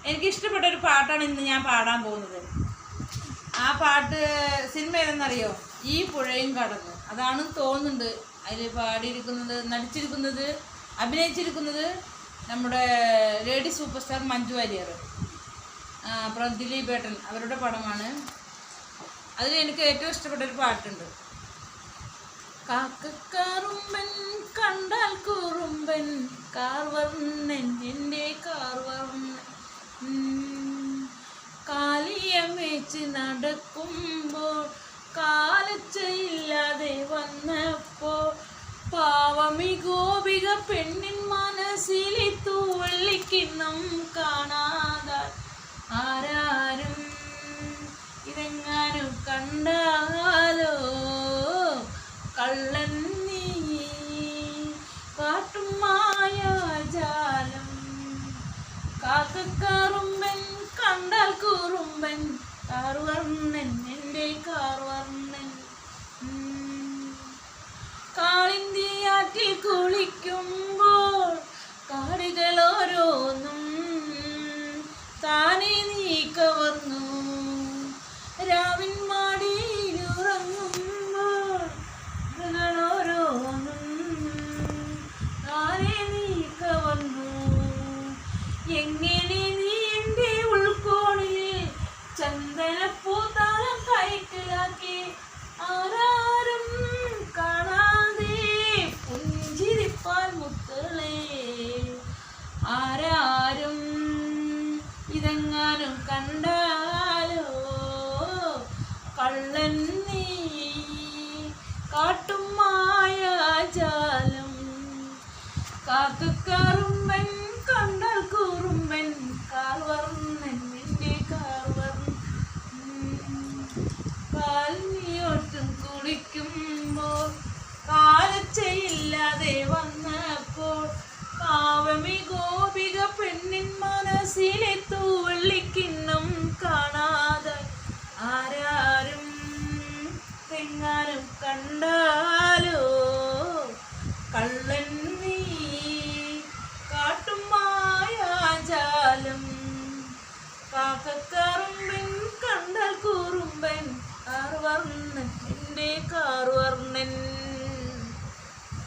എനിക്കിഷ്ടപ്പെട്ട ഒരു പാട്ടാണ് ഇന്ന് ഞാൻ പാടാൻ പോകുന്നത്. ആ പാട്ട് സിനിമ ഏതെന്നറിയോ? ഈ പുഴയും കടന്ന്. അതാണ് തോന്നുന്നുണ്ട് അതിൽ പാടിയിരിക്കുന്നത്, നടിച്ചിരിക്കുന്നത്, അഭിനയിച്ചിരിക്കുന്നത് നമ്മുടെ lady super star Manju Warrier, അപ്പുറം ദിലീപ് ഏട്ടൻ, അവരുടെ പടമാണ്. അതിൽ എനിക്ക് ഏറ്റവും ഇഷ്ടപ്പെട്ടൊരു പാട്ടുണ്ട്. കാക്കക്കാറുമ്പൻ കണ്ടാൽ കുറുമ്പൻ കാർവർണ്ണൻ എൻ്റെ കാർവർണ്ണൻ കാലിയമേച്ച് നടക്കുമ്പോൾ കാലച്ചയില്ലാതെ വന്നപ്പോൾ പാവമി ഗോപിക പെണ്ണിൻ മനസ്സിലെ തൂവള്ളിക്കിണ്ണം കാണാതെ ആരാരും ഇതെങ്ങാനും കണ്ടാലോ കള്ളൻ നീ കാട്ടും മായാജാലം. കാക്കക്കാറുമ്പൻ കണ്ടാൽ കുറുമ്പൻ കാർവർണ്ണൻ എൻ്റെ കാർവർണ്ണൻ കാളിന്തിയാറ്റിൽ കുളിക്കുമ്പോൾ കാടുകൾ ഓരോന്നും താനെ നീ കവർന്നു രാവിൻ മാടിയിലുറങ്ങുമ്പോൾ ഓരോന്നും താനെ നീ കവർന്നു. എങ്ങനെ നീ എൻ്റെ ഉൾക്കോണിൽ ചന്ദനപ്പൂത്താളം കൈക്കലാക്കി ആരാരും കാണാതെ പുഞ്ചിരിപ്പാൽ മുത്തുകളെ ആരാരും ഇതെങ്ങാനും കണ്ടാലോ കള്ളൻ നീ കാട്ടും മായാജാലം. കാക്കക്കാറുമ്പൻ കണ്ടാൽ കുറുമ്പൻ കാർവർണ്ണൻ എൻ്റെ കാർവർണ്ണൻ കാൽനിയോട്ടും കുളിക്കുമ്പോൾ കാലച്ചയില്ലാതെ വന്നപ്പോൾ പാവമി ഗോപിക പെണ്ണിൻ മനസ്സിലെ തൂവള്ളിക്കിണ്ണം കാണാതെ ആരാരും തെങ്ങാനും കണ്ടാലോ കള്ളൻ നീ കാട്ടും മായാജാലം. കാക്കക്കാറുമ്പൻ കണ്ടാൽ കുറുമ്പൻ കാർവർണ്ണൻ എൻ്റെ കാർവർണ്ണൻ.